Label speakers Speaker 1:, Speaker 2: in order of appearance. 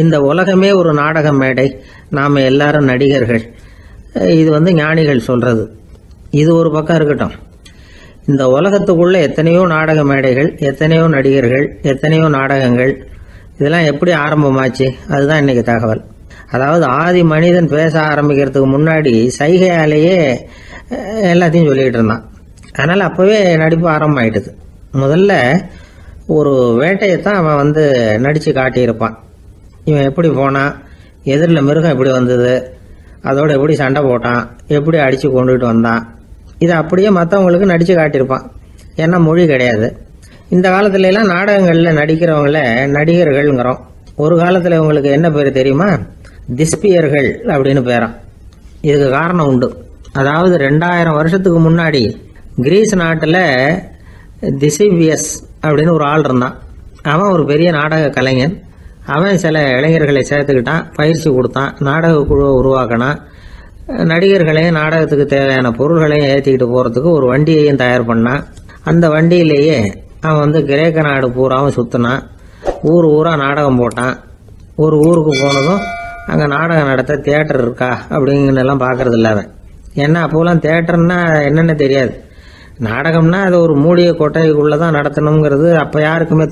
Speaker 1: இந்த உலகமே ஒரு நாடக மேடை, நாம் எல்லாரும் நடிகர்கள். இது ஞானிகள் சொல்றது. இது ஒரு பக்கம் இருக்கட்டும். இந்த உலகத்துக்குள்ள எத்தனையோ நாடக மேடைகள், எத்தனையோ நடிகர்கள், எத்தனையோ நாடகங்கள், இதெல்லாம் எப்படி ஆரம்பமாச்சு? அதுதான் இன்னைக்கு தகவல். அதாவது ஆதி மனிதன் பேச ஆரம்பிக்கிறதுக்கு முன்னாடி சைகையாலேயே எல்லாத்தையும் சொல்லிட்டு இருந்தான். அதனால அப்பவே நடிப்பு ஆரம்பமாயிட்டுது. முதல்ல ஒரு வேட்டையத்தான் அவன் நடிச்சு காட்டியிருப்பான். இவன் எப்படி போனான், எதிரில் மிருகம் எப்படி வந்தது, அதோட எப்படி சண்டை போட்டான், எப்படி அடித்து கொண்டுகிட்டு வந்தான், இதை அப்படியே மற்றவங்களுக்கு நடித்து காட்டியிருப்பான். ஏன்னா மொழி கிடையாது. இந்த காலத்துல எல்லாம் நாடகங்களில் நடிக்கிறவங்கள நடிகர்கள்ங்கிறோம். ஒரு காலத்தில் இவங்களுக்கு என்ன பேர் தெரியுமா? திஸ்பியர்கள் அப்படின்னு பேராம். இதுக்கு காரணம் உண்டு. அதாவது 2000 வருஷத்துக்கு முன்னாடி கிரீஸ் நாட்டில் திசிவியஸ் அப்படின்னு ஒரு ஆள் இருந்தான். அவன் ஒரு பெரிய நாடக கலைஞன். அவன் சில இளைஞர்களை சேர்த்துக்கிட்டான், பயிற்சி கொடுத்தான், நாடக குழுவை உருவாக்கினான். நடிகர்களையும் நாடகத்துக்கு தேவையான பொருள்களையும் ஏற்றிக்கிட்டு போகிறதுக்கு ஒரு வண்டியையும் தயார் பண்ணான். அந்த வண்டியிலேயே அவன் கிரேக்க நாடு பூராவும் சுற்றினான். ஊர் ஊராக நாடகம் போட்டான். ஒரு ஊருக்கு போனதும் அங்கே நாடகம் நடத்த தியேட்டர் இருக்கா அப்படிங்கன்னெல்லாம் பார்க்கறது இல்லை அவன். ஏன்னா அப்போலாம் தியேட்டர்னா என்னென்ன தெரியாது. நாடகம்னா அது ஒரு மூடிய கொட்டைக்குள்ளே தான் நடத்தணுங்கிறது அப்போ யாருக்குமே